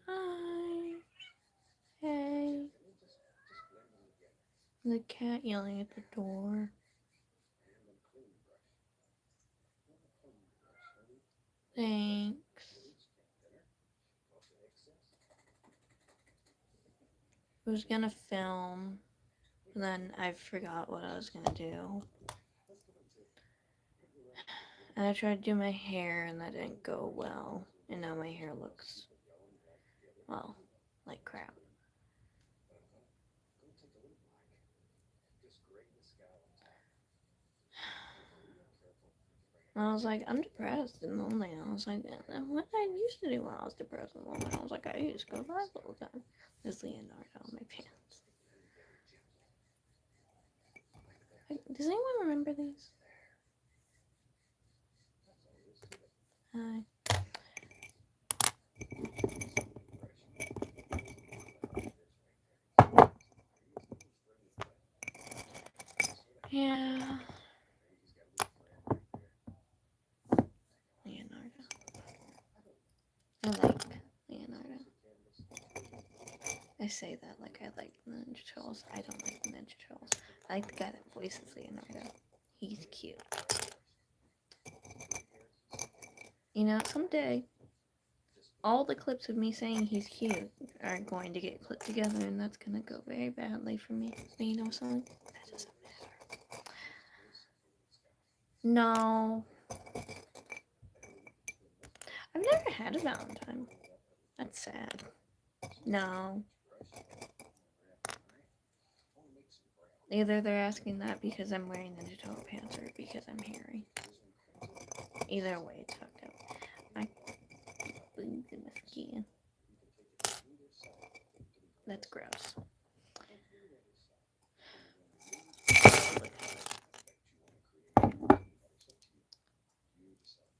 Hi. Hey. The cat yelling at the door. Thanks. I was gonna film, then I forgot what I was gonna do. And I tried to do my hair and that didn't go well. And now my hair looks, well, like crap. And I was like, I'm depressed and lonely. And I was like, what I used to do when I was depressed and lonely. I was like, I used to go live all the time. There's Leonardo on my pants. Does anyone remember these? Hi. Yeah. Leonardo. I like Leonardo. I say that like I like the Ninja Turtles. I don't like the Ninja Turtles. I like the guy that voices Leonardo. He's cute. You know, someday, all the clips of me saying he's cute are going to get clipped together, and that's going to go very badly for me. But you know something? That doesn't matter. No. I've never had a Valentine. That's sad. No. Either they're asking that because I'm wearing Ninja Turtle pants or because I'm hairy. Either way, it's fucked up. I bleed in my skin. That's gross.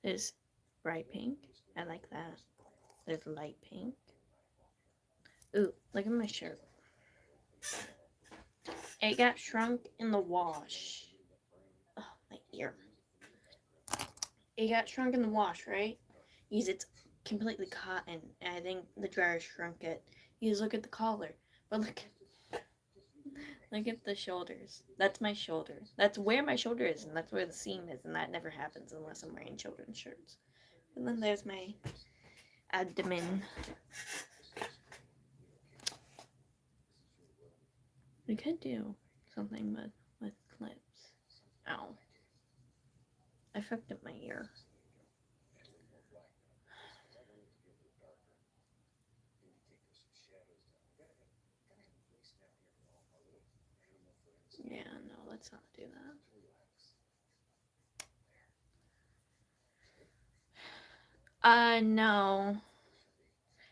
There's bright pink. I like that. There's light pink. Ooh, look at my shirt. It got shrunk in the wash. Oh, my ear. It got shrunk in the wash, right? Because it's completely cotton, and I think the dryer shrunk it. You just look at the collar. But look at the shoulders. That's my shoulder. That's where my shoulder is, and that's where the seam is, and that never happens unless I'm wearing children's shirts. And then there's my abdomen. We could do something with clips. Ow. I fucked up my ear. Yeah, no, let's not do that. No.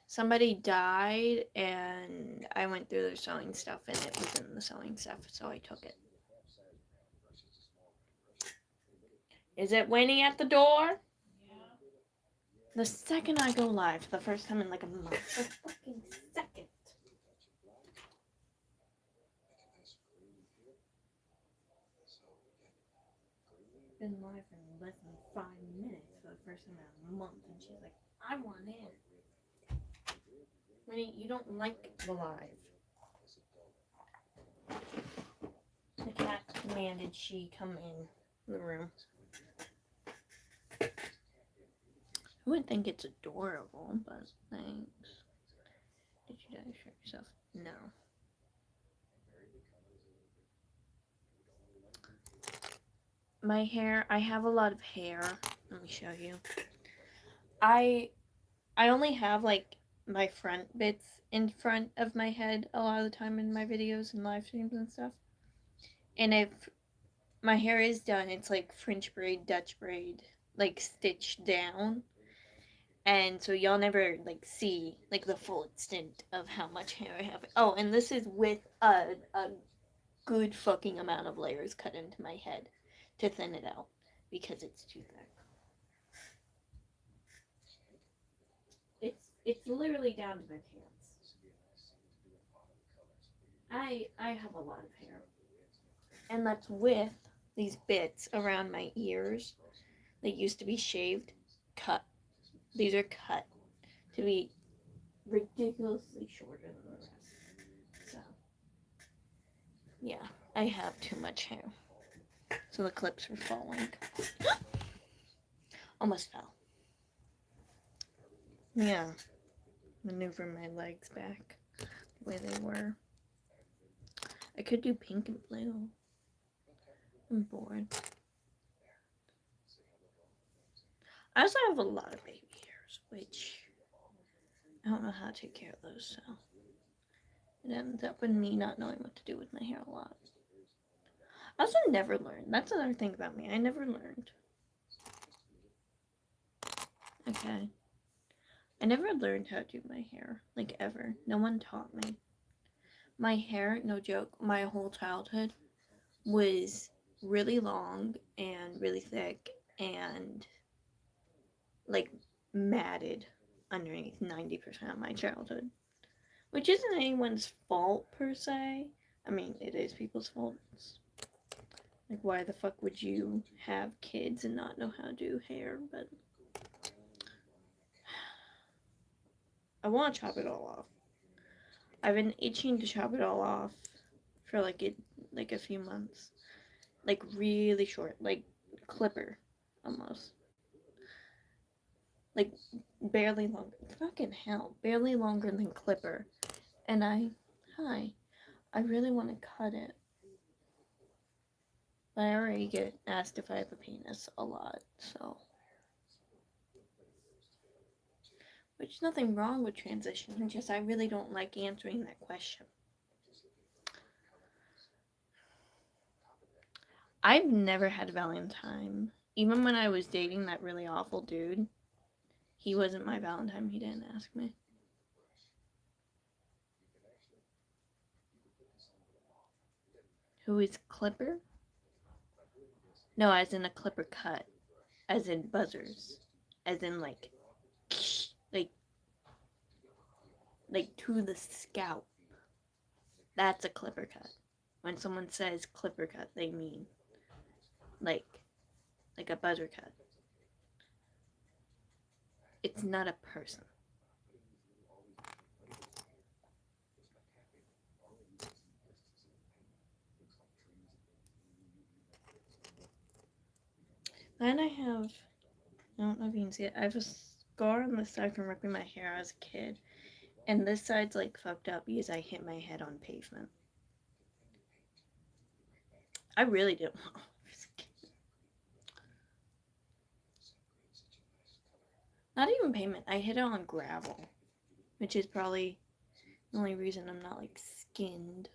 Somebody died, and I went through their sewing stuff, and it was in the sewing stuff, so I took it. Is it waiting at the door? The second I go live, for the first time in like a month. The fucking second. been live for less than 5 minutes for the first time in a month, and she's like, I want in. Winnie, you don't like the live. The cat demanded she come in the room. I wouldn't think it's adorable, but thanks. Did you show yourself? No. My hair, I have a lot of hair. Let me show you. I only have like my front bits in front of my head a lot of the time in my videos and live streams and stuff. And if my hair is done, it's like French braid, Dutch braid, like stitched down. And so y'all never like see like the full extent of how much hair I have. Oh, and this is with a good fucking amount of layers cut into my head to thin it out because it's too thick. It's literally down to my pants. I have a lot of hair. And that's with these bits around my ears that used to be shaved, cut. These are cut to be ridiculously shorter than the rest. So, yeah, I have too much hair. So the clips are falling. Almost fell. Yeah. Maneuver my legs back the way they were. I could do pink and blue. I'm bored. I also have a lot of baby hairs, which I don't know how to take care of those, so it ends up with me not knowing what to do with my hair a lot. I also never learned. That's another thing about me. I never learned. Okay. I never learned how to do my hair, like ever. No one taught me. My hair, no joke, my whole childhood was really long and really thick and like matted underneath 90% of my childhood, which isn't anyone's fault per se. I mean, it is people's faults. Like, why the fuck would you have kids and not know how to do hair? But I want to chop it all off. I've been itching to chop it all off for like a few months. Like really short, like clipper almost. Like barely longer. Fucking hell, barely longer than clipper. And I really want to cut it. But I already get asked if I have a penis a lot, so. Which is nothing wrong with transition, just I really don't like answering that question. I've never had a Valentine. Even when I was dating that really awful dude, he wasn't my Valentine, he didn't ask me. Who is Clipper? No, as in a clipper cut. As in buzzers. As in like to the scalp. That's a clipper cut. When someone says clipper cut, they mean like a buzzer cut. It's not a person. Then I don't know if you can see it, I have a scar on the side from ripping my hair as a kid. And this side's like fucked up because I hit my head on pavement. I really didn't want to. Not even pavement, I hit it on gravel. Which is probably the only reason I'm not like skinned.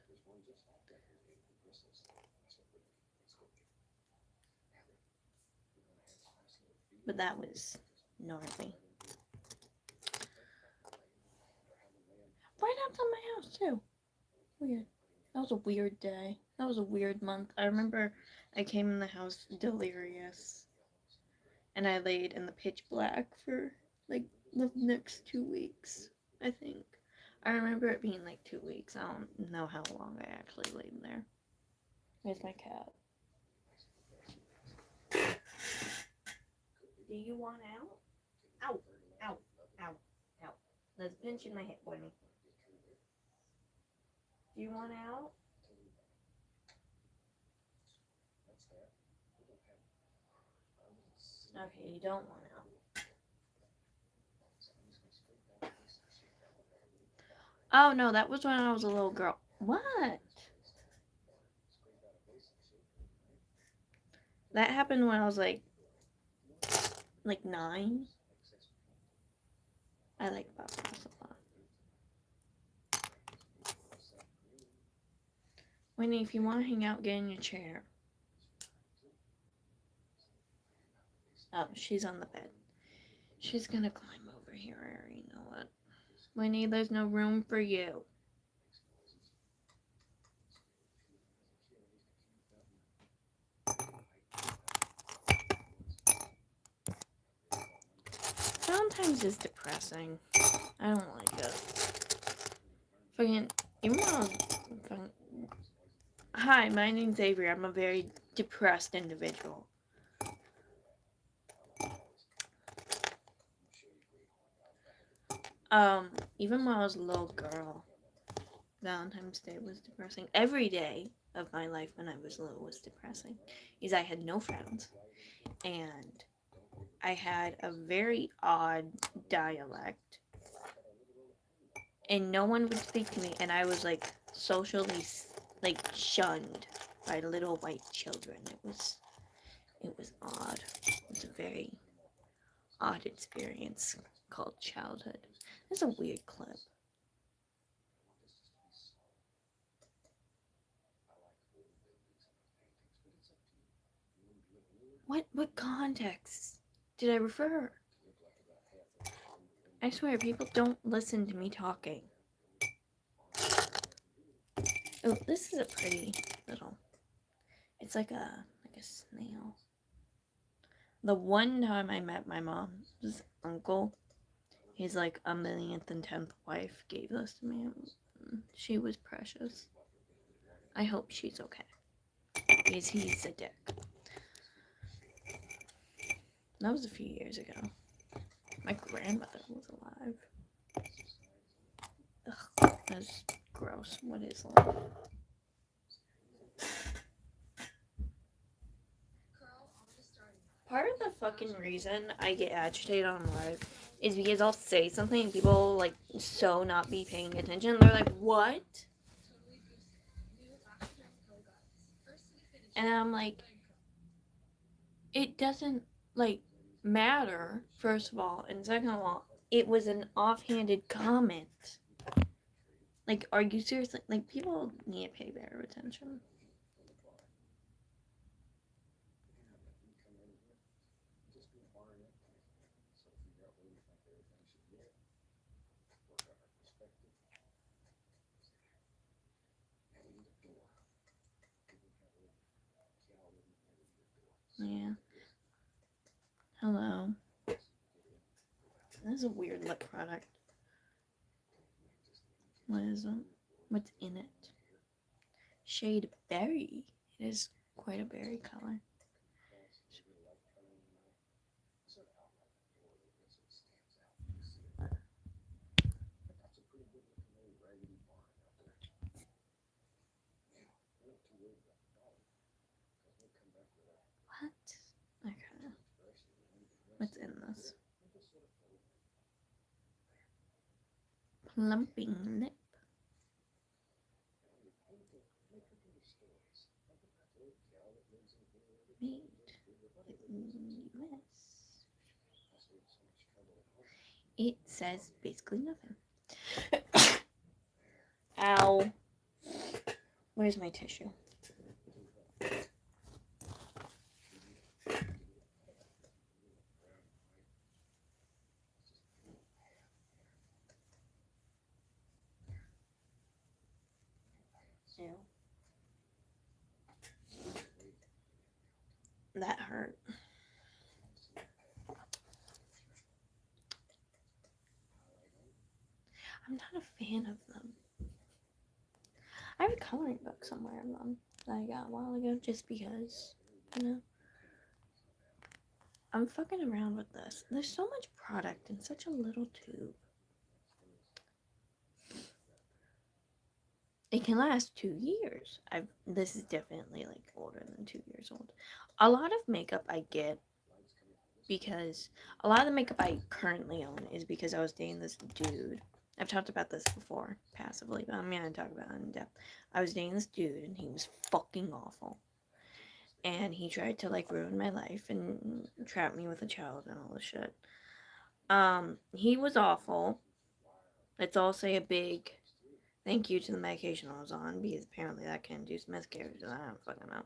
But that was gnarly. Right outside my house too. Weird. That was a weird day. That was a weird month. I remember I came in the house delirious. And I laid in the pitch black for like the next 2 weeks, I think. I remember it being like 2 weeks. I don't know how long I actually laid there. Where's my cat? Do you want out? Ow, ow, ow, ow. There's a pinch in my hip, Winnie. Do you want out? Okay, you don't want out. Oh no, that was when I was a little girl. What? That happened when I was like 9. I like Bob Ross a lot. Winnie, if you want to hang out, get in your chair. Oh, she's on the bed. She's gonna climb over here. I already know it. Winnie, there's no room for you. Valentine's is depressing. I don't like it. Fucking, even though hi, my name's Avery. I'm a very depressed individual. Even when I was a little girl, Valentine's Day was depressing. Every day of my life when I was little was depressing. Because I had no friends. And I had a very odd dialect. And no one would speak to me. And I was like socially shunned by little white children. It was odd. It was a very odd experience called childhood. It's a weird clip. What context did I refer? I swear, people don't listen to me talking. Oh, this is a pretty little. It's like a snail. The one time I met my mom's uncle, his like a millionth and 10th wife gave this to me. She was precious. I hope she's okay. Because he's a dick. That was a few years ago. My grandmother was alive. Ugh, that's gross. What is life? Part of the fucking reason I get agitated on live is because I'll say something and people like so not be paying attention. They're like, what? And I'm like, it doesn't like matter, first of all, and second of all, it was an offhanded comment. Like, are you seriously? Like, people need to pay better attention. Yeah. Hello. This is a weird lip product. What is it? What's in it? Shade berry. It is quite a berry color. What? Okay. What's in this? Plumping lip. Made in US. It says basically nothing. Ow. Where's my tissue? Ew. That hurt. I'm not a fan of them. I have a coloring book somewhere of them that I got a while ago just because, you know. I'm fucking around with this. There's so much product in such a little tube. It can last 2 years. This is definitely like older than 2 years old. A lot of makeup I get because a lot of the makeup I currently own is because I was dating this dude. I've talked about this before, passively, but I'm gonna talk about it in depth. I was dating this dude and he was fucking awful. And he tried to like ruin my life and trap me with a child and all this shit. He was awful. Let's all say a big thank you to the medication I was on because apparently that can induce miscarriages. I don't fucking know.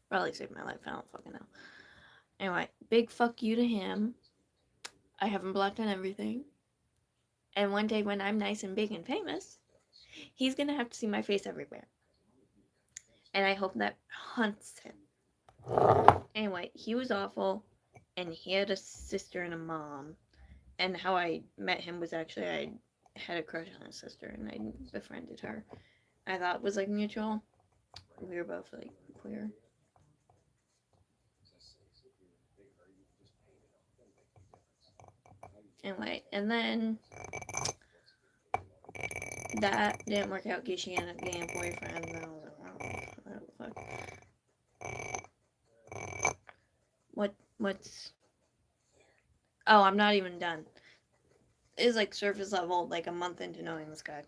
Probably saved my life. I don't fucking know. Anyway, big fuck you to him. I haven't blocked on everything. And one day when I'm nice and big and famous, he's gonna have to see my face everywhere. And I hope that haunts him. Anyway, he was awful. And he had a sister and a mom. And how I met him was actually I had a crush on his sister and I befriended her. I thought it was like mutual. We were both like queer. Anyway, and then that didn't work out because she ended up getting a boyfriend. And I was like, oh, fuck. What's. Oh, I'm not even done. It's like surface level, like a month into knowing this guy.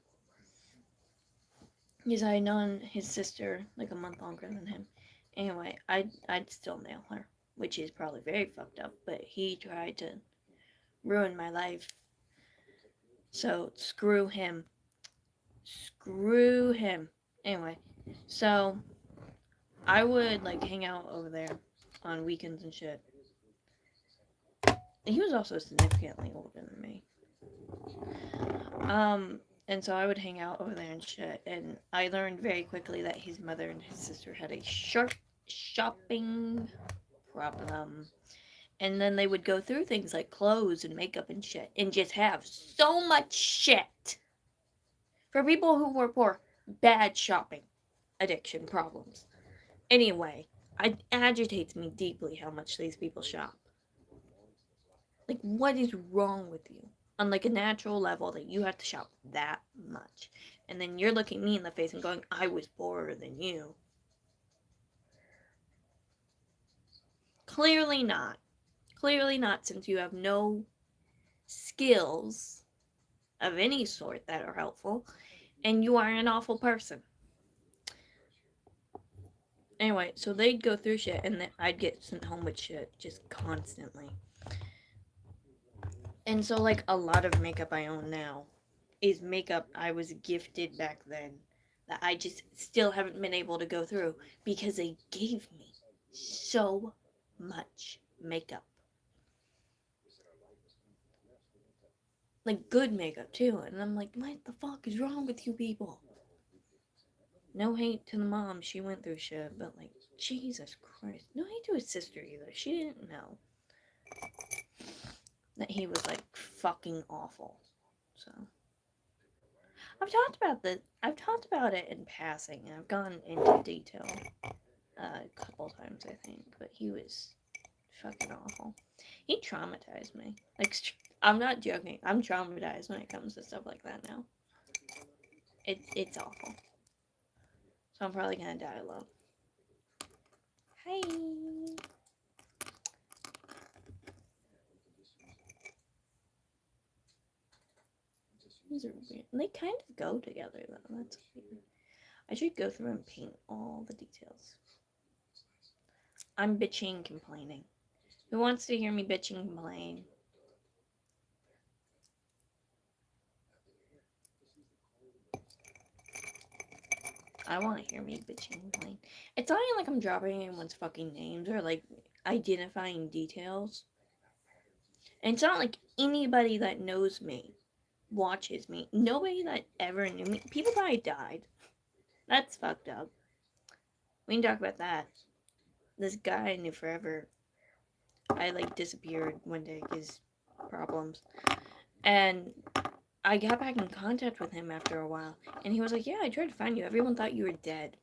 Because I had known his sister like a month longer than him. Anyway, I'd still nail her, which is probably very fucked up, but he tried to ruin my life. So screw him. Screw him. Anyway, so I would like hang out over there on weekends and shit. And he was also significantly older than me. And so I would hang out over there and shit. And I learned very quickly that his mother and his sister had a sharp shopping problem. And then they would go through things like clothes and makeup and shit and just have so much shit. For people who were poor, bad shopping addiction problems. Anyway, it agitates me deeply how much these people shop. Like, what is wrong with you? On like a natural level that you have to shop that much. And then you're looking me in the face and going, I was poorer than you. Clearly not. Clearly not, since you have no skills of any sort that are helpful, and you are an awful person. Anyway, so they'd go through shit, and then I'd get sent home with shit just constantly. And so, like, a lot of makeup I own now is makeup I was gifted back then that I just still haven't been able to go through because they gave me so much makeup. Like, good makeup, too. And I'm like, what the fuck is wrong with you people? No hate to the mom, she went through shit, but like, Jesus Christ. No hate to his sister either. She didn't know that he was like fucking awful. So I've talked about it in passing and I've gone into detail a couple times I think, but he was fucking awful. He traumatized me. Like, I'm not joking. I'm traumatized when it comes to stuff like that now. It's awful. So I'm probably gonna die alone. Hi. These are weird. They kind of go together though. That's weird. I should go through and paint all the details. I'm bitching, complaining. Who wants to hear me bitching, complain? I want to hear me bitching, complain. It's not even like I'm dropping anyone's fucking names or like identifying details. And it's not like anybody that knows me watches me. Nobody that ever knew me. People probably died. That's fucked up. We can talk about that. This guy I knew forever, I like disappeared one day because problems. And I got back in contact with him after a while. And he was like, yeah, I tried to find you. Everyone thought you were dead.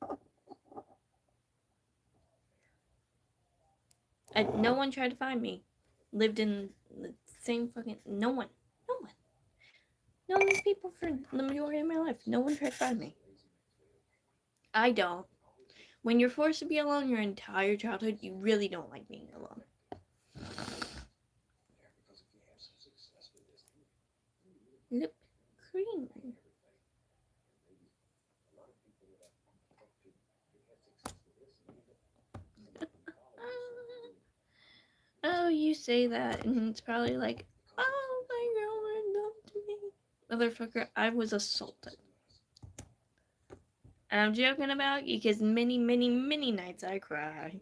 And no one tried to find me. lived in the same fucking. No one. No one. Known these people for the majority of my life. No one tried to find me. I don't. When you're forced to be alone your entire childhood, you really don't like being alone. Lip cream. Oh, you say that, and it's probably like, oh my god, what to me. Motherfucker, I was assaulted. And I'm joking about you because many, many, many nights I cry.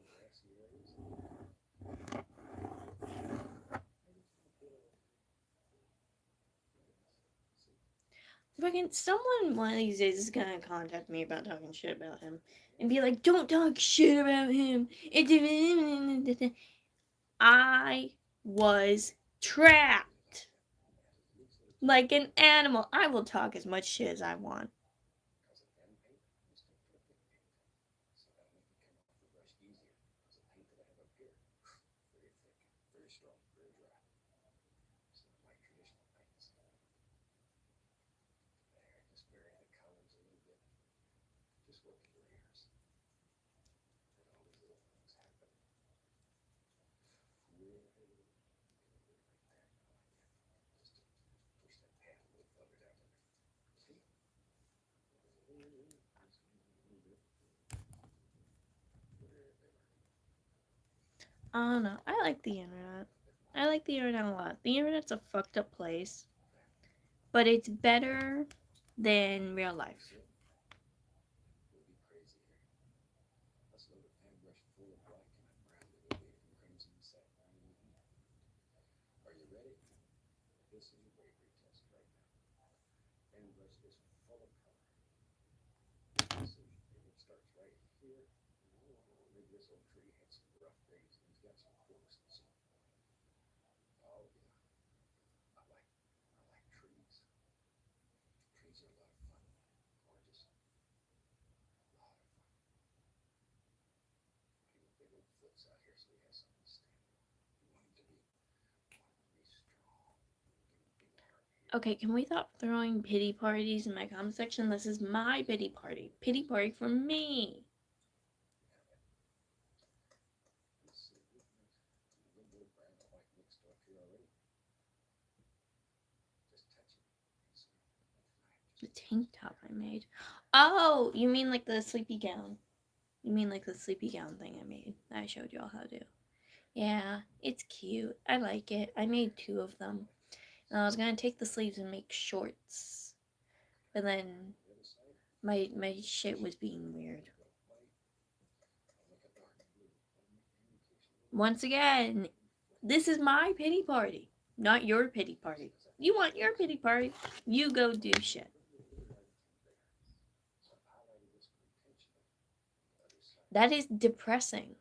Fucking someone one of these days is gonna contact me about talking shit about him and be like, don't talk shit about him. I was trapped like an animal. I will talk as much shit as I want. I don't know. I like the internet. I like the internet a lot. The internet's a fucked up place, but it's better than real life. Okay, can we stop throwing pity parties in my comment section? This is my pity party. Pity party for me. The tank top I made. Oh, you mean like the sleepy gown. You mean like the sleepy gown thing I made that I showed y'all how to do. Yeah, it's cute. I like it. I made 2 of them. And I was gonna take the sleeves and make shorts. But then my shit was being weird. Once again, this is my pity party, not your pity party. You want your pity party, you go do shit. That is depressing.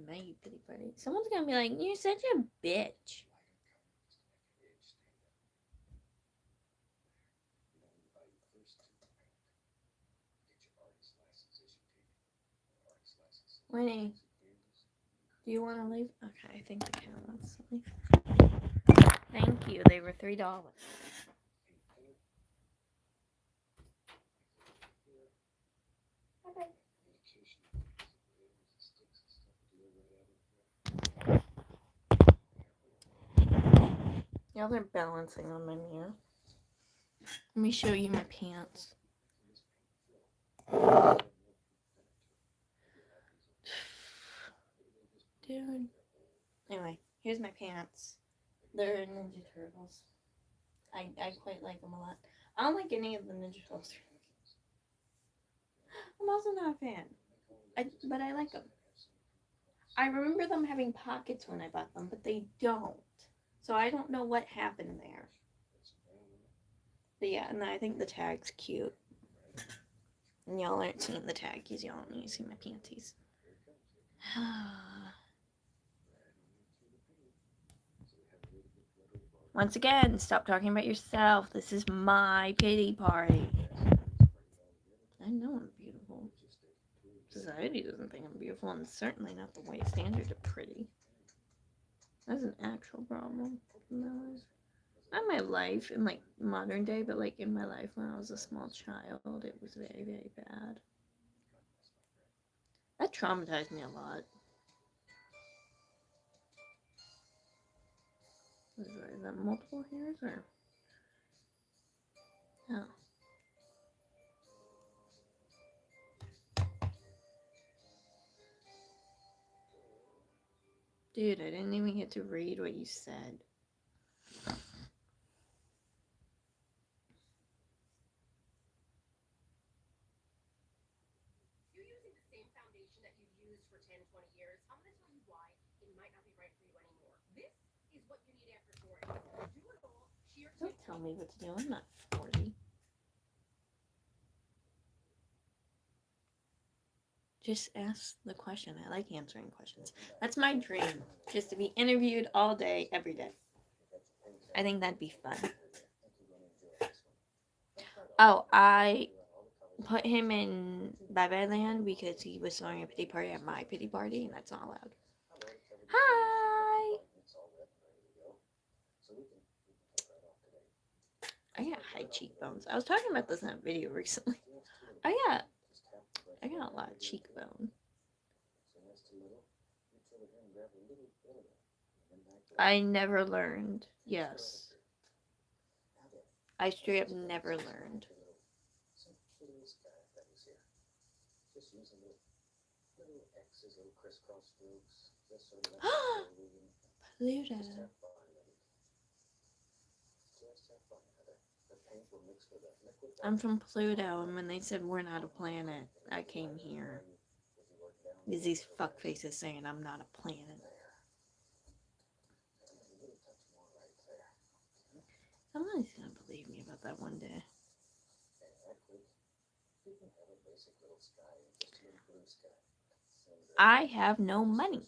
My pity party. Someone's gonna be like, you're such a bitch. Winnie, do you want to leave? Okay, I think the cat wants to leave. Thank you. They were $3. Okay. Y'all are balancing on my mirror. Let me show you my pants. Dude. Anyway, here's my pants. They're Ninja Turtles. I quite like them a lot. I don't like any of the Ninja Turtles. I'm also not a fan. But I like them. I remember them having pockets when I bought them, but they don't. So I don't know what happened there. But yeah, and I think the tag's cute. And y'all aren't seeing the tag because y'all only see my panties. Once again, stop talking about yourself. This is my pity party. I know I'm beautiful. Society doesn't think I'm beautiful, and certainly not the white standards are pretty. That's an actual problem in my life. Not my life in like modern day, but like in my life when I was a small child, it was very, very bad. That traumatized me a lot. Is that multiple hairs or? Oh. Dude, I didn't even get to read what you said. You're using the same foundation that you've used for 10, 20 years. I'm going to tell you why it might not be right for you anymore. This is what you need after 40. Do it all. Sheer. Don't tell me what to do. I'm not 40. Just ask the question. I like answering questions. That's my dream. Just to be interviewed all day, every day. I think that'd be fun. Oh, I put him in Bye Bye Land because he was throwing a pity party at my pity party, and that's not allowed. Hi! I got high cheekbones. I was talking about this in a video recently. I got a lot of cheekbone. I never learned. Yes. I straight up never learned. Pluto. I'm from Pluto, and when they said we're not a planet, I came here. Because these fuckfaces saying I'm not a planet. Somebody's gonna believe me about that one day. I have no money.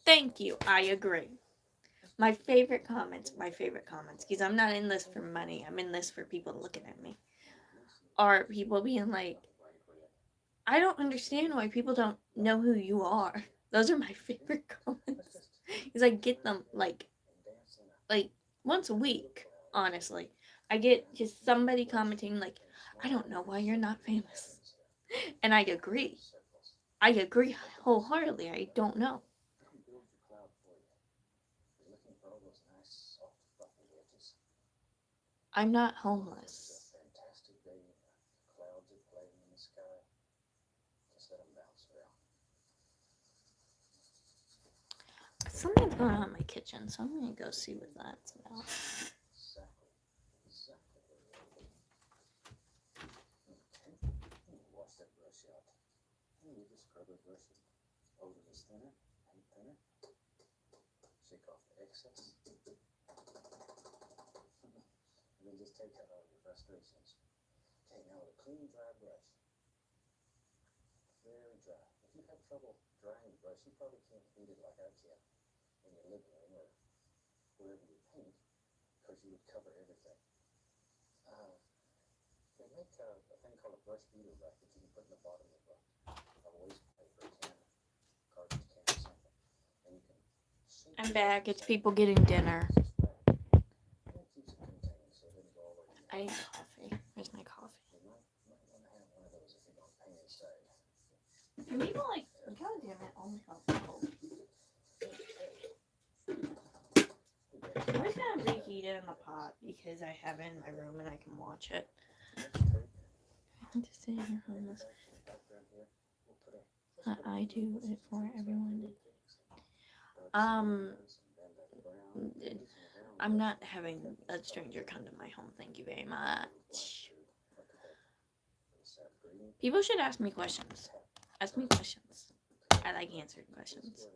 Thank you. I agree. My favorite comments, because I'm not in this for money. I'm in this for people looking at me. Are people being like, I don't understand why people don't know who you are. Those are my favorite comments. Because I get them like once a week, honestly. I get just somebody commenting like, I don't know why you're not famous. And I agree. I agree wholeheartedly. I don't know. I'm not homeless. Something's going on in my kitchen, so I'm gonna go see what that's about. Just take out all your frustrations. Okay, now with a clean, dry brush. Very dry. If you have trouble drying the brush, you probably can't beat it like I can in your living room or wherever you paint, because you would cover everything. They make a thing called a brush beater rack that you can put in the bottom of a waste paper can, garbage can or something. And you can. I'm back. It's people getting dinner. I need coffee. Where's my coffee? And people like, God damn it, oh my god. I'm just gonna reheat it in the pot because I have it in my room and I can watch it. I'm just sitting here homeless. I do it for everyone. I'm not having a stranger come to my home, thank you very much. People should ask me questions. Ask me questions. I like answering questions.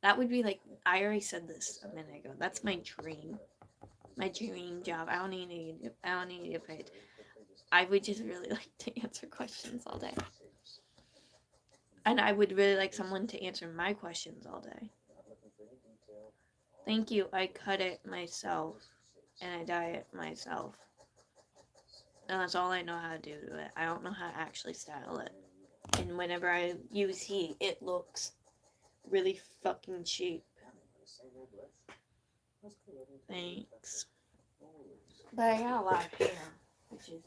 That would be like, I already said this a minute ago. That's my dream. My dream job. I don't need to get paid. I would just really like to answer questions all day. And I would really like someone to answer my questions all day. Thank you. I cut it myself. and I dye it myself. And that's all I know how to do to it. I don't know how to actually style it. And whenever I use heat, it looks really fucking cheap. Thanks. But I got a lot of hair, which is...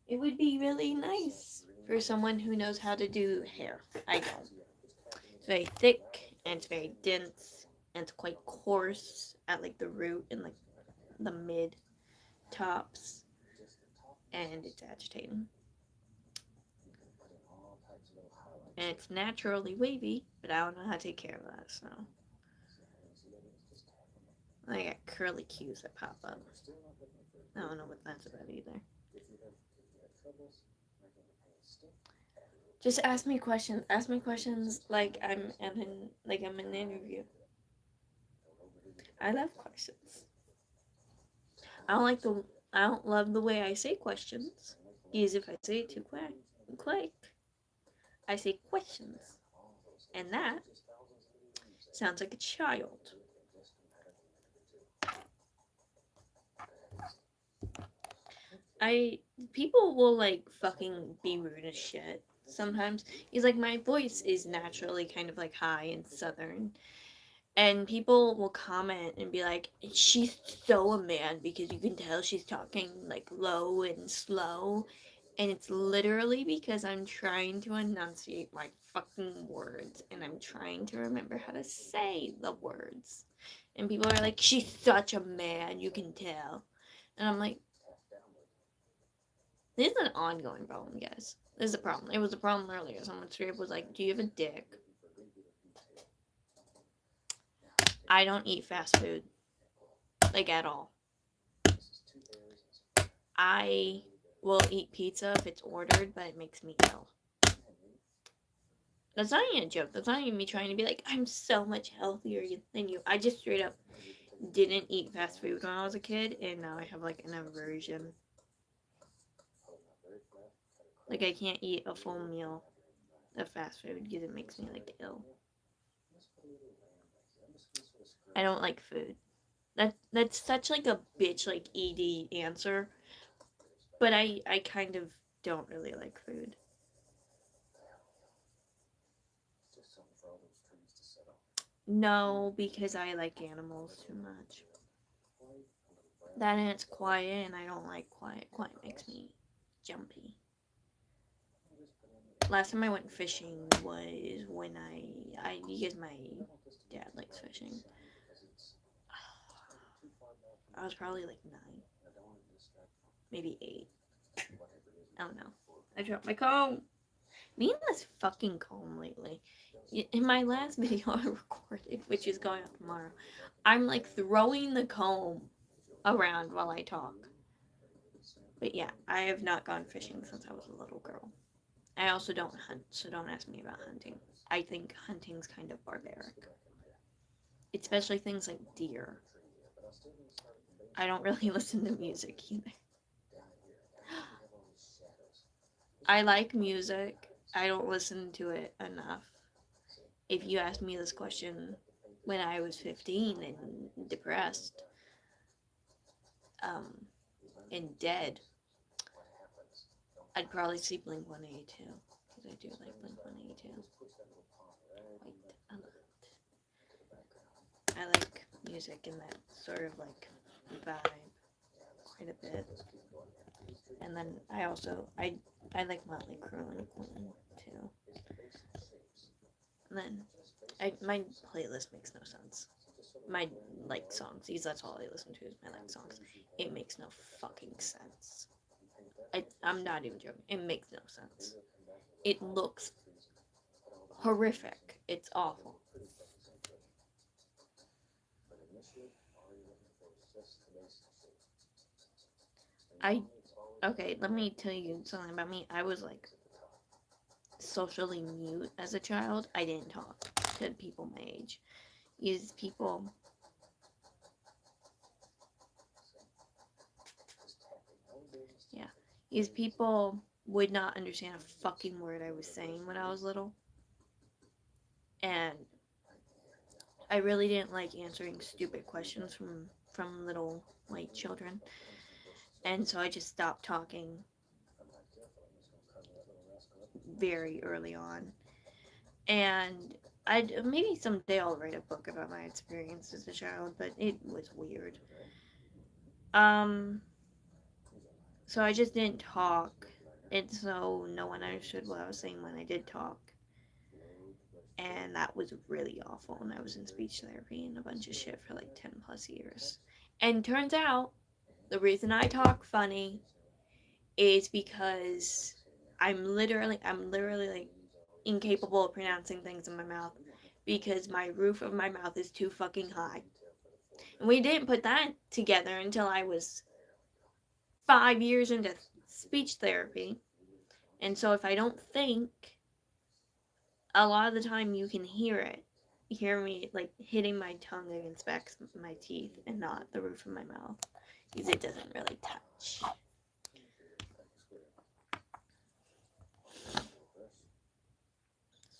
It would be really nice for someone who knows how to do hair. I don't. It's very thick, and it's very dense, and it's quite coarse at like the root and like the mid tops, and it's agitating. And it's naturally wavy, but I don't know how to take care of that, so. I got curly cues that pop up. I don't know what that's about either. Just ask me questions. Ask me questions like I'm an interview. I love questions. I don't love the way I say questions. Because if I say it too quick, I say questions. And that sounds like a child. People will like fucking be rude as shit sometimes. He's like, my voice is naturally kind of like high and southern. And people will comment and be like, she's so a man because you can tell she's talking like low and slow. And it's literally because I'm trying to enunciate my fucking words and I'm trying to remember how to say the words. And people are like, she's such a man, you can tell. And I'm like, this is an ongoing problem, guys. This is a problem. It was a problem earlier. Someone straight up was like, do you have a dick? I don't eat fast food. Like, at all. I will eat pizza if it's ordered, but it makes me ill. That's not even a joke. That's not even me trying to be like, I'm so much healthier than you. I just straight up didn't eat fast food when I was a kid, and now I have like an aversion. Like, I can't eat a full meal of fast food because it makes me like ill. I don't like food. That's such like a bitch like ED answer. But I kind of don't really like food. No, because I like animals too much. That and it's quiet, and I don't like quiet. Quiet makes me jumpy. Last time I went fishing was when because my dad likes fishing. I was probably like 9, maybe 8. I don't know. I dropped my comb. Me and this fucking comb lately. In my last video I recorded, which is going up tomorrow, I'm like throwing the comb around while I talk. But yeah, I have not gone fishing since I was a little girl. I also don't hunt, so don't ask me about hunting. I think hunting's kind of barbaric. Especially things like deer. I don't really listen to music either. I like music. I don't listen to it enough. If you asked me this question when I was 15 and depressed, and dead, I'd probably see Blink-182, because I do like Blink-182 quite a lot. I like music in that sort of like vibe quite a bit. And then I like Motley Crue and Queen too. And then my playlist makes no sense. My like songs, because that's all I listen to is my like songs. It makes no fucking sense. I'm not even joking. It makes no sense. It looks horrific. It's awful. Okay, let me tell you something about me. I was like socially mute as a child. I didn't talk to people my age. These people would not understand a fucking word I was saying when I was little. And I really didn't like answering stupid questions from little white children, and so I just stopped talking very early on. And I maybe someday I'll write a book about my experience as a child, but it was weird. Um, so I just didn't talk, and so no one understood what I was saying when I did talk. And that was really awful. And I was in speech therapy and a bunch of shit for like 10 plus years. And turns out the reason I talk funny is because I'm literally like incapable of pronouncing things in my mouth because my roof of my mouth is too fucking high. And we didn't put that together until I was 5 years into speech therapy. And so if I don't think, a lot of the time you can hear it. You hear me like hitting my tongue against back my teeth and not the roof of my mouth because it doesn't really touch.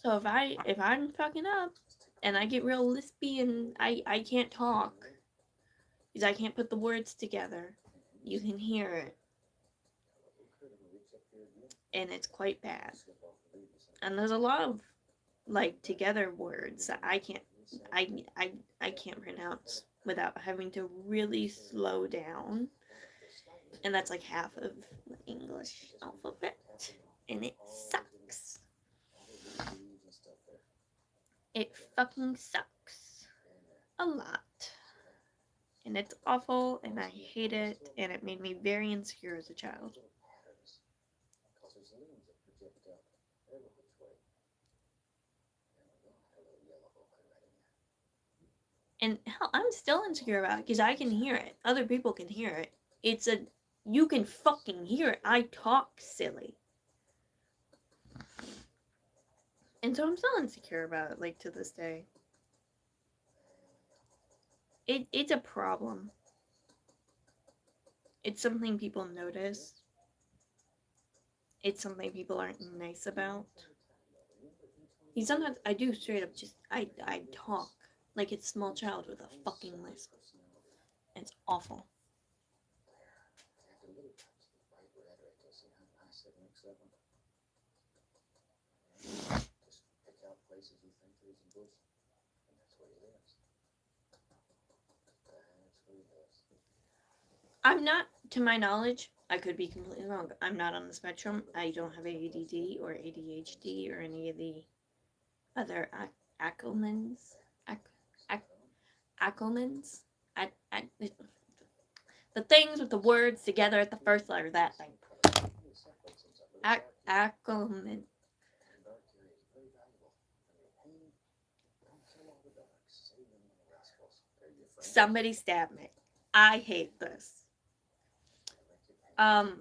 So if I'm fucking up and I get real lispy and I can't talk because I can't put the words together, you can hear it. And it's quite bad. And there's a lot of like together words that I can't pronounce without having to really slow down. And that's like half of the English alphabet. And it sucks. It fucking sucks. A lot. And it's awful, and I hate it, and it made me very insecure as a child. And hell, I'm still insecure about it because I can hear it. Other people can hear it. You can fucking hear it. I talk silly. And so I'm still insecure about it, like, to this day. It's a problem. It's something people notice. It's something people aren't nice about. Sometimes I do straight up just, I talk like it's a small child with a fucking lisp. It's awful. I'm not, to my knowledge, I could be completely wrong. I'm not on the spectrum. I don't have ADD or ADHD or any of the other Ackelmans. Ackelmans? The things with the words together at the first letter, that thing. Ackelman. Somebody stab me. I hate this. I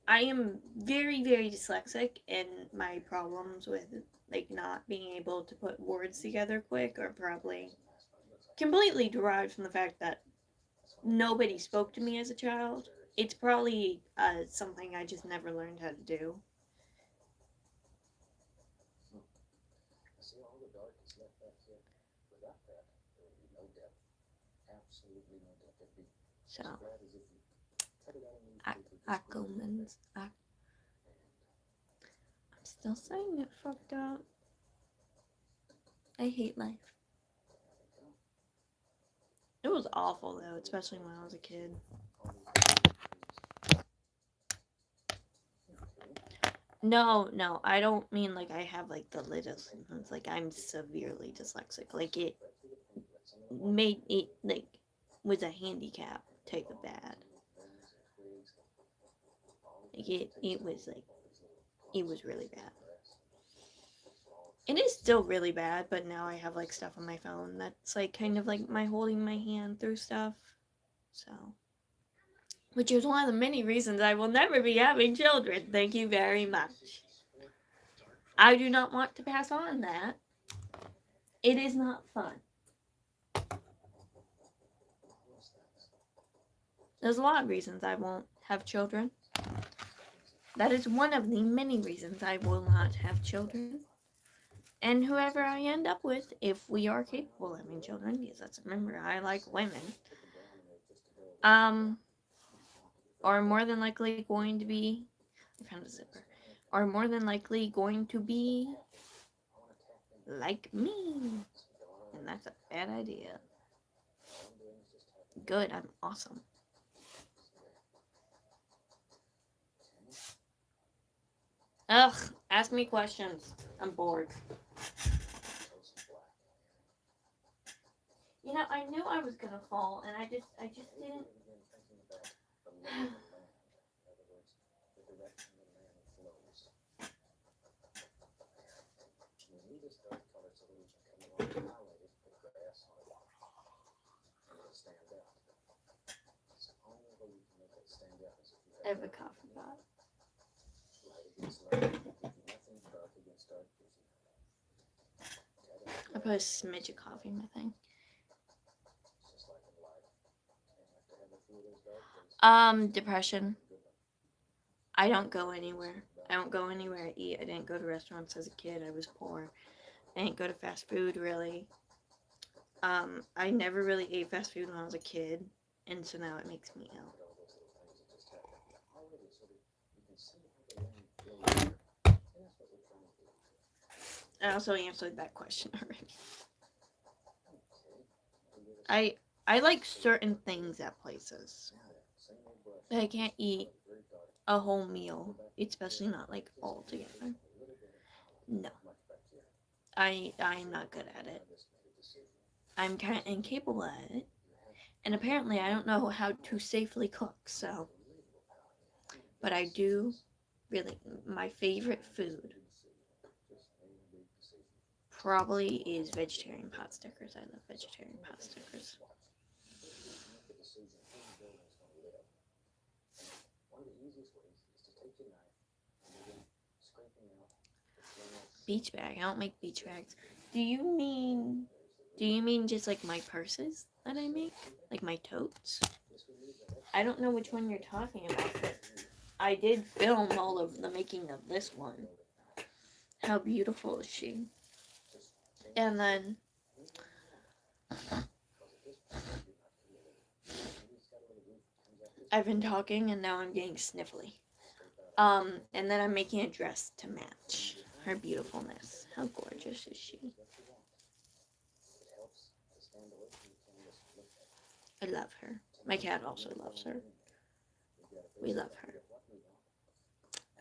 am very, very dyslexic, and my problems with like not being able to put words together quick are probably completely derived from the fact that nobody spoke to me as a child. It's probably something I just never learned how to do. So, Ackelmans. I'm still saying it fucked up. I hate life. It was awful though, especially when I was a kid. No, I don't mean like I have like the littlest symptoms. Like I'm severely dyslexic. Like it made it like was a handicap type of bad. Like it was really bad. It is still really bad, but now I have like stuff on my phone that's like kind of like my holding my hand through stuff. So, which is one of the many reasons I will never be having children. Thank you very much. I do not want to pass on that. It is not fun. There's a lot of reasons I won't have children. That is one of the many reasons I will not have children. And whoever I end up with, if we are capable of having children, because let's remember, I like women, are more than likely going to be, I found a zipper, are more than likely going to be like me. And that's a bad idea. Good, I'm awesome. Ugh, ask me questions. I'm bored. You know, I knew I was gonna fall, and I just didn't. I have a coffee pot. I put a smidge of coffee in my thing. Depression. I don't go anywhere. I don't go anywhere to eat. I didn't go to restaurants as a kid. I was poor. I didn't go to fast food really. I never really ate fast food when I was a kid, and so now it makes me ill. I also answered that question already. I like certain things at places. But I can't eat a whole meal, especially not like all together. No, I'm not good at it. I'm kind of incapable at it, and apparently I don't know how to safely cook. So, but I do really. My favorite food probably is vegetarian pot stickers. I love vegetarian pot stickers. Beach bag. I don't make beach bags. Do you mean just like my purses that I make? Like my totes? I don't know which one you're talking about, but I did film all of the making of this one. How beautiful is she? And then I've been talking and now I'm getting sniffly. And then I'm making a dress to match her beautifulness. How gorgeous is she? I love her. My cat also loves her. We love her.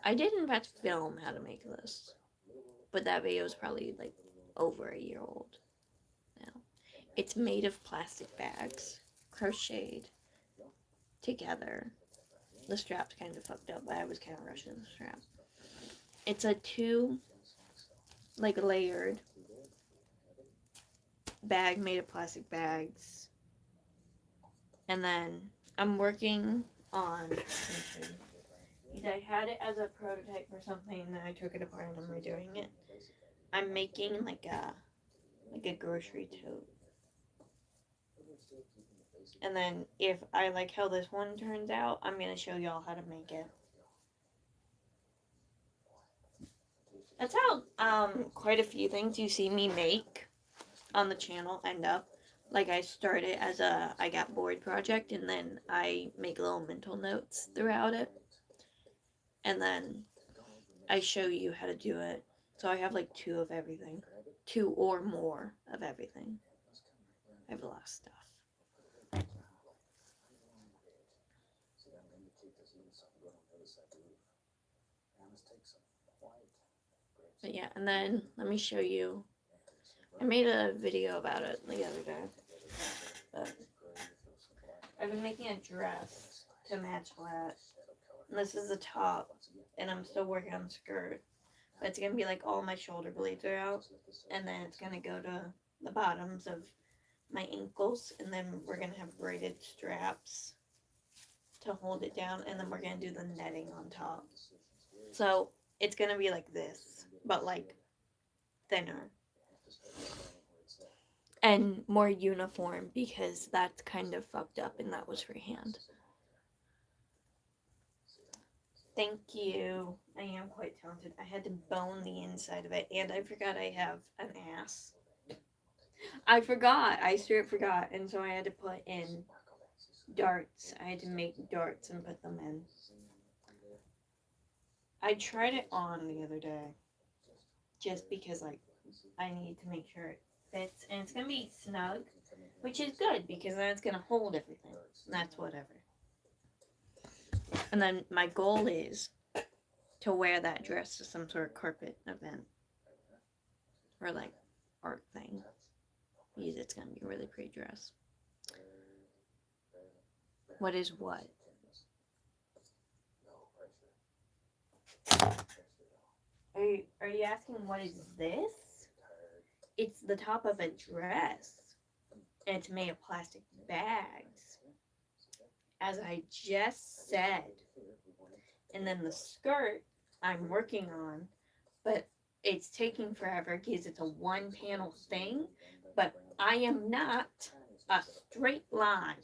I did in fact film how to make this, but that video is probably like over a year old now. It's made of plastic bags, crocheted together. The strap's kind of fucked up, but I was kind of rushing the strap. It's a two, like, layered bag made of plastic bags. And then I'm working on, I had it as a prototype or something, and then I took it apart and I'm redoing it. I'm making like a grocery tote. And then if I like how this one turns out, I'm gonna show y'all how to make it. That's how quite a few things you see me make on the channel end up. Like I started as a I got bored project, and then I make little mental notes throughout it. And then I show you how to do it. So I have like two of everything. Two or more of everything. I have a lot of stuff. But yeah, and then let me show you. I made a video about it the other day. But I've been making a dress to match that. And this is the top. And I'm still working on the skirt. But it's going to be like all my shoulder blades are out. And then it's going to go to the bottoms of my ankles. And then we're going to have braided straps to hold it down. And then we're going to do the netting on top. So it's going to be like this. But like thinner. And more uniform because that's kind of fucked up and that was freehand. Thank you. I am quite talented. I had to bone the inside of it, and I forgot I have an ass. I forgot. I straight forgot, and so I had to put in darts. I had to make darts and put them in. I tried it on the other day, just because like I need to make sure it fits, and it's gonna be snug, which is good because then it's gonna hold everything. That's whatever. And then my goal is to wear that dress to some sort of carpet event or like art thing because it's gonna be a really pretty dress. What is what? Are you asking what is this? It's the top of a dress, and it's made of plastic bags, as I just said. And then the skirt I'm working on, but it's taking forever because it's a one panel thing, but I am not a straight line.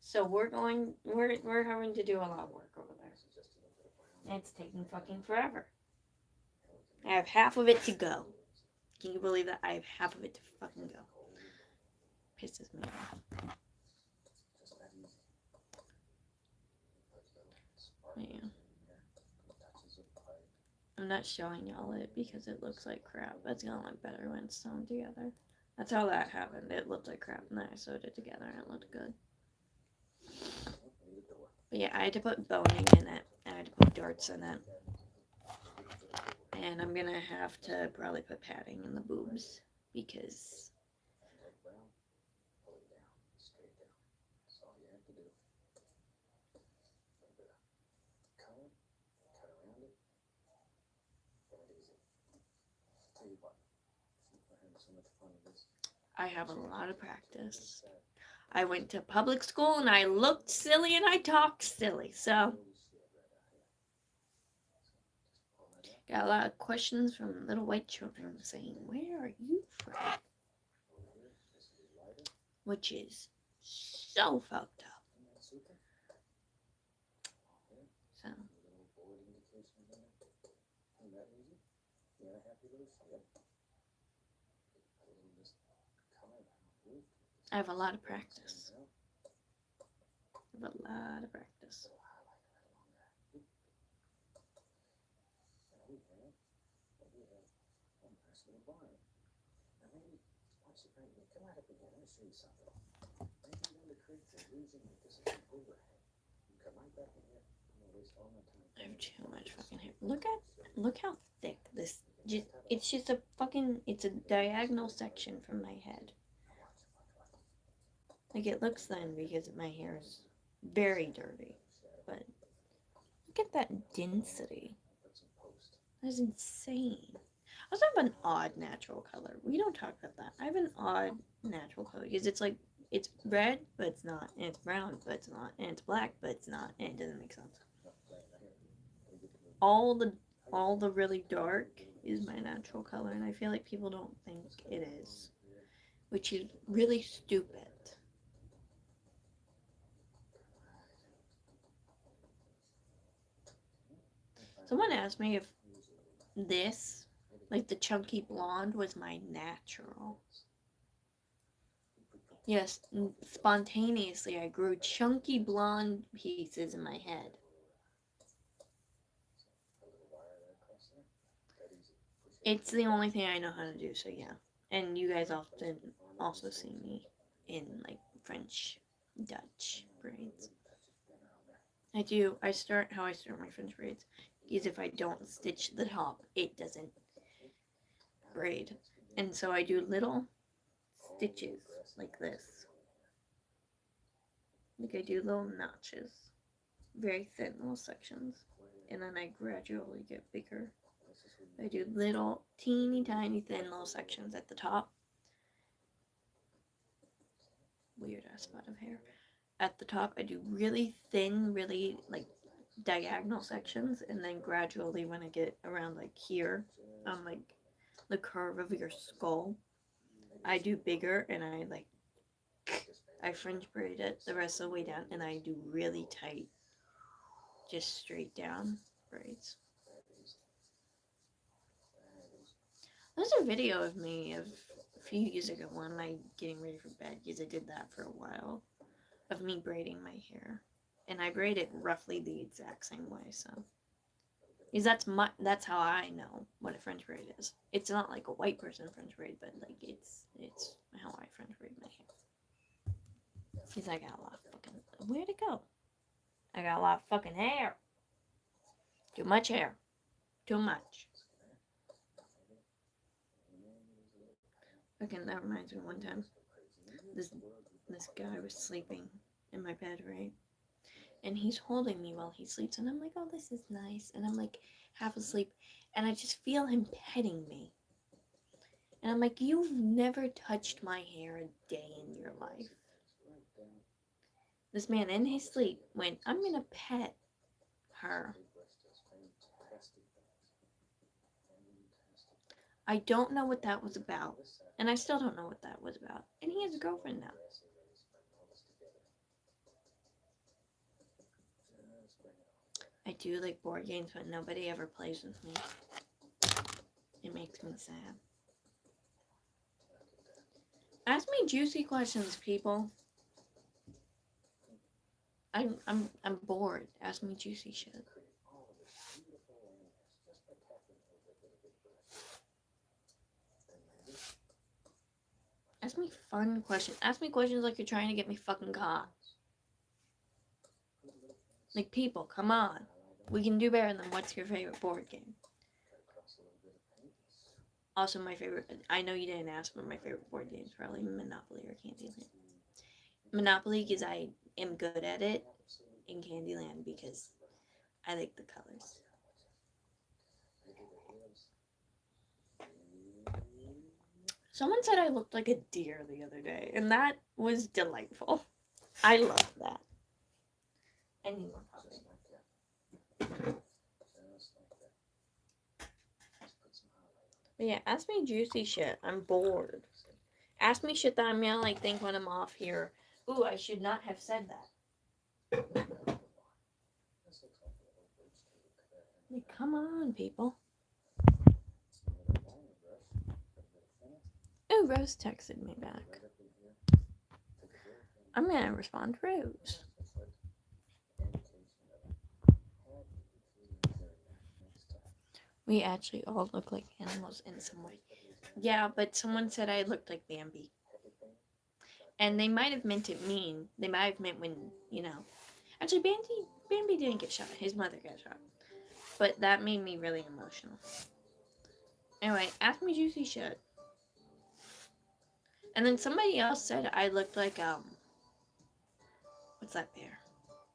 So we're having to do a lot of work over there. And it's taking fucking forever. I have half of it to go. Can you believe that? I have half of it to fucking go. Pisses me off. Yeah. I'm not showing y'all it because it looks like crap. That's gonna look better when it's sewn together. That's how that happened. It looked like crap, and then I sewed it together, and it looked good. But yeah, I had to put boning in it. I had to put darts in it. And I'm gonna have to probably put padding in the boobs because I have a lot of practice. I went to public school and I looked silly and I talked silly, so got a lot of questions from little white children saying, "Where are you from?" Which is so fucked up. So I have a lot of practice. I have a lot of practice. I have too much fucking hair. Look how thick this. It's just a fucking. It's a diagonal section from my head. Like it looks thin because my hair is very dirty, but look at that density. That's insane. I also have an odd natural color. We don't talk about that. I have an odd natural color because it's like it's red but it's not, and it's brown but it's not, and it's black but it's not, and it doesn't make sense. All the really dark is my natural color, and I feel like people don't think it is, which is really stupid. Someone asked me if this, like the chunky blonde, was my natural. Yes, spontaneously I grew chunky blonde pieces in my head. It's the only thing I know how to do, so yeah. And you guys often also see me in like French, Dutch braids. I start my French braids is if I don't stitch the top, it doesn't braid. And so I do little stitches like this. Like I do little notches, very thin little sections, and then I gradually get bigger. I do little teeny tiny thin little sections at the top. Weird ass spot of hair. At the top I do really thin, really like diagonal sections, and then gradually when I get around like here on like the curve of your skull, I do bigger, and I French braid it the rest of the way down, and I do really tight, just straight down braids. There's a video of me of a few years ago, one night getting ready for bed, because I did that for a while, of me braiding my hair. And I braid it roughly the exact same way, so. Because that's how I know what a French braid is. It's not like a white person French braid, but like it's how I French braid my hair. Because I got a lot of fucking, where'd it go? I got a lot of fucking hair. Too much hair. Too much. Fucking, that reminds me of one time. This guy was sleeping in my bed, right? And he's holding me while he sleeps, and I'm like, oh, this is nice. And I'm like half asleep, and I just feel him petting me. And I'm like, you've never touched my hair a day in your life. This man in his sleep went, I'm gonna pet her. I don't know what that was about, and I still don't know what that was about. And he has a girlfriend now. I do like board games, but nobody ever plays with me. It makes me sad. Ask me juicy questions, people. I'm bored. Ask me juicy shit. Ask me fun questions. Ask me questions like you're trying to get me fucking caught. Like, people, come on. We can do better than what's your favorite board game. Also, my favorite, I know you didn't ask, but my favorite board game is probably Monopoly or Candyland. Monopoly because I am good at it, and Candyland because I like the colors. Someone said I looked like a deer the other day, and that was delightful. I love that. I need more coffee. But yeah, ask me juicy shit. I'm bored. Ask me shit that I'm gonna like think when I'm off here. Ooh, I should not have said that. Like, come on, people. Oh, Rose texted me back. I'm gonna respond to Rose. We actually all look like animals in some way. Yeah, but someone said I looked like Bambi. And they might have meant it mean. They might have meant when, you know. Actually, Bambi didn't get shot. His mother got shot. But that made me really emotional. Anyway, ask me juicy shit. And then somebody else said I looked like, what's that bear?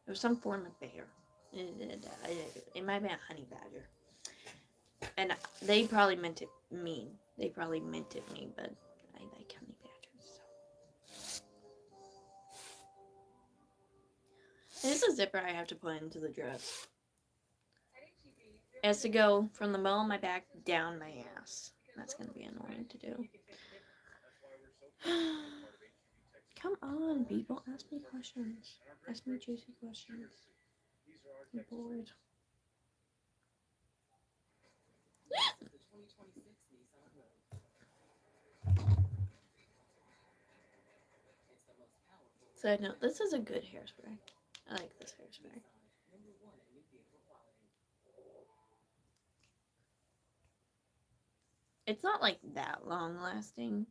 It was some form of bear. It might have been a honey badger. And they probably meant it mean. They probably meant it mean, but I like honey badgers. So. This is a zipper I have to put into the dress. It has to go from the middle of my back down my ass. That's going to be annoying to do. Come on, people. Ask me questions. Ask me juicy questions. I'm bored. Side note, this is a good hairspray. I like this hairspray. It's not like that long lasting.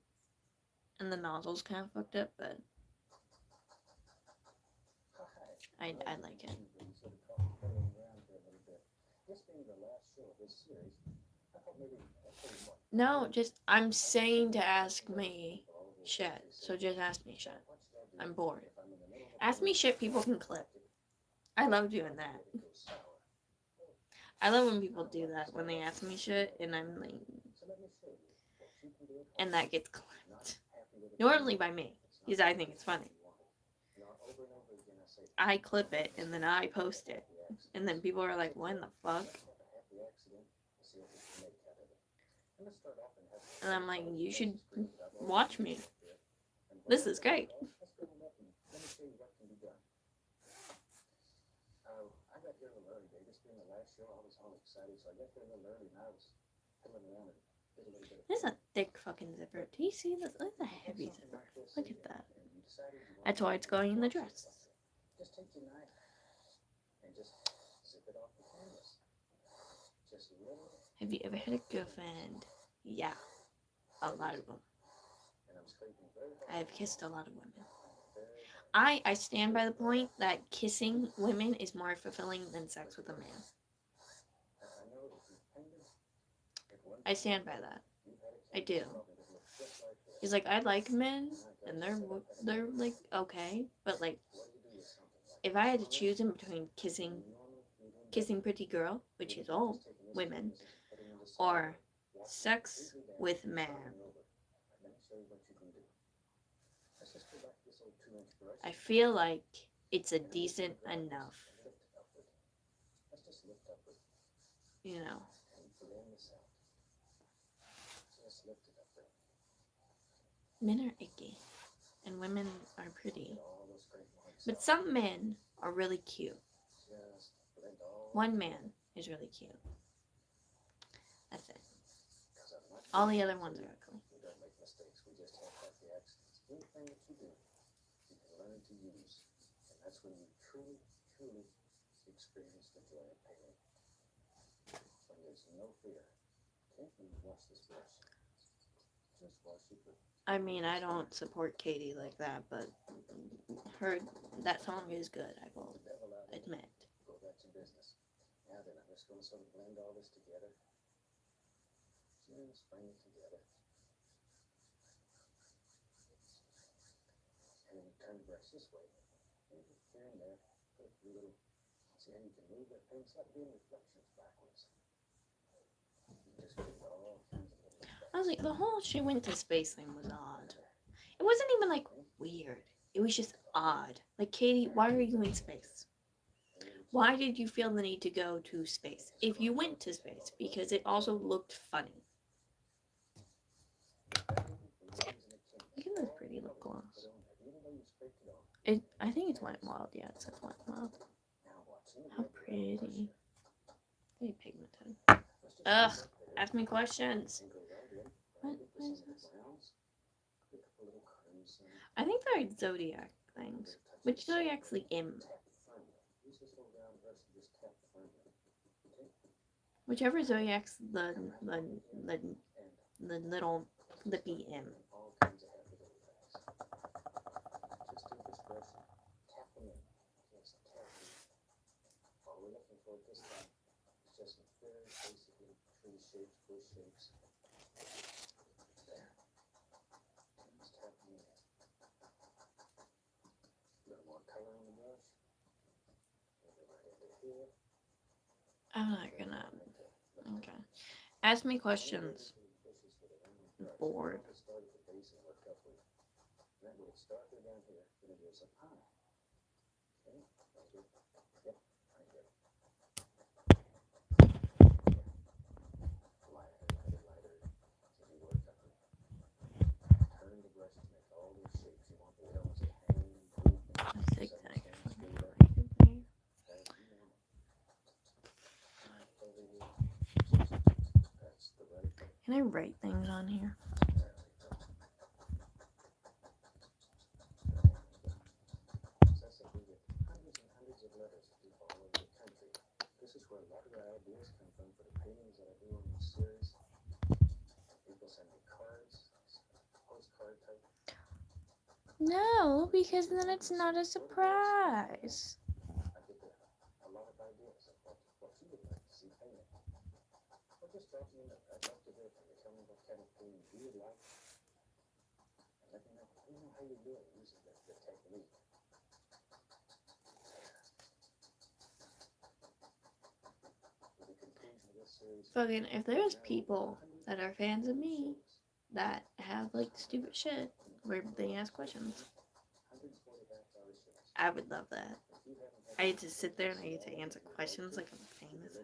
And the nozzle's kind of fucked up, but I like it. No, just, I'm saying to ask me shit. So just ask me shit. I'm bored. Ask me shit people can clip. I love doing that. I love when people do that, when they ask me shit, and I'm like, and that gets clipped. Normally by me, because I think it's funny. I clip it, and then I post it. And then people are like, what in the fuck? And I'm like, you should watch me. This is great. This is a thick fucking zipper. Do you see this? It's a heavy zipper. Look at that. That's why it's going in the dress. Have you ever had a girlfriend? Yeah, a lot of them. I have kissed a lot of women. I stand by the point that kissing women is more fulfilling than sex with a man. I stand by that. I do. He's like, I like men, and they're like okay, but like, if I had to choose in between kissing pretty girl, which is all women, or sex with man, I feel like it's a decent enough, you know. Men are icky, and women are pretty. But some men are really cute. One man is really cute. That's it. All the other ones are ugly. I mean, I don't support Katie like that, but that song is good, I will admit. Honestly, the whole she went to space thing was odd. It wasn't even like weird. It was just odd. Like, Katie, why are you in space? Why did you feel the need to go to space? If you went to space, because it also looked funny. Look at this pretty lip gloss. I think it's Wet n Wild. Yeah, it says Wet n Wild. How pretty. Very pigmented. Ugh, ask me questions. What is this? I think they're zodiac things. Which zodiac's the M? Whichever zodiac's the little lippy M. I'm not gonna. Okay. Ask me questions. I'm bored. Can I write things on here? No, because then it's not a surprise. Fucking, if there's people that are fans of me that have like stupid shit where they ask questions, I would love that. I get to sit there and I get to answer questions like I'm famous.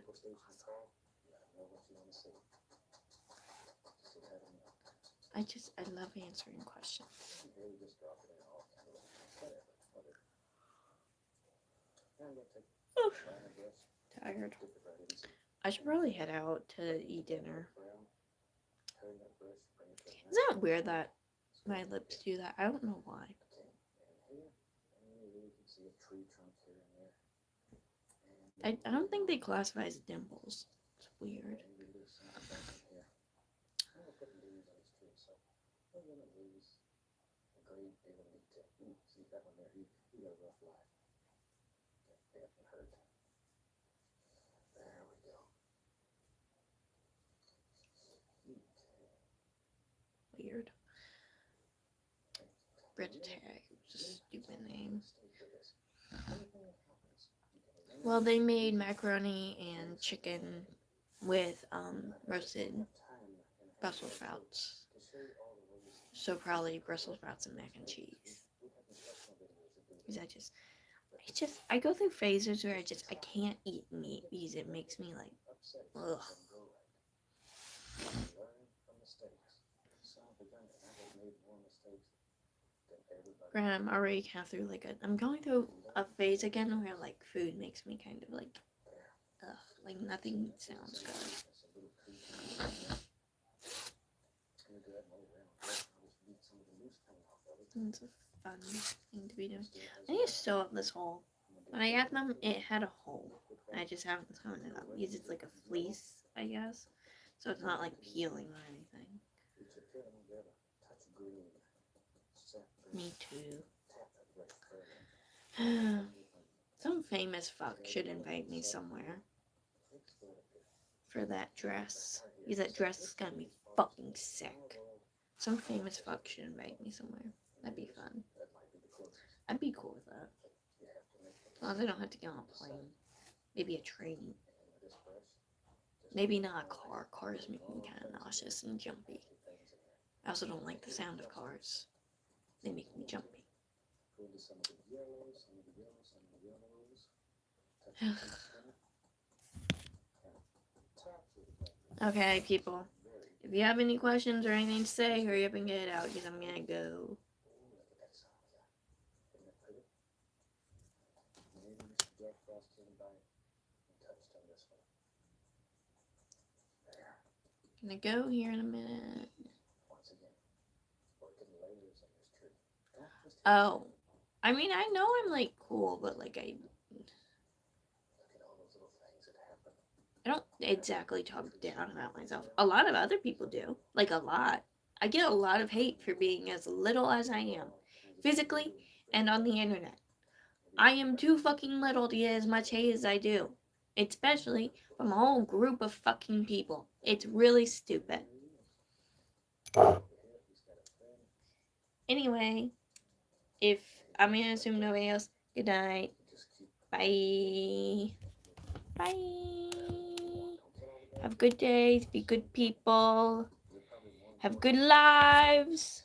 I love answering questions. tired. I should probably head out to eat dinner. Isn't that weird that my lips do that? I don't know why. I don't think they classify as dimples. It's weird. Weird. Breadtag, stupid name. Well, they made macaroni and chicken with roasted Brussels sprouts. So probably Brussels sprouts and mac and cheese. Because I go through phases where I can't eat meat because it makes me like, ugh. Granted, I'm already kind of through I'm going through a phase again where like food makes me kind of like, ugh, like nothing sounds good. It's a fun thing to be doing. I need to sew up this hole. When I got them, it had a hole. I just haven't sewn it up because it's like a fleece, I guess. So it's not like peeling or anything. Me too. Some famous fuck should invite me somewhere for that dress. Because that dress is gonna be fucking sick. Some famous fuck should invite me somewhere. That'd be fun. I'd be cool with that. As long as I don't have to get on a plane. Maybe a train. Maybe not a car. Cars make me kind of nauseous and jumpy. I also don't like the sound of cars. They make me jumpy. Okay, people. If you have any questions or anything to say, hurry up and get it out because I'm gonna go. Gonna go here in a minute. Oh. I mean, I know I'm like cool, but like I don't exactly talk down about myself. A lot of other people do. Like a lot. I get a lot of hate for being as little as I am. Physically and on the internet. I am too fucking little to get as much hate as I do. Especially from a whole group of fucking people. It's really stupid. Anyway, if I'm gonna assume nobody else, good night. Bye. Bye. Have good days. Be good people. Have good lives.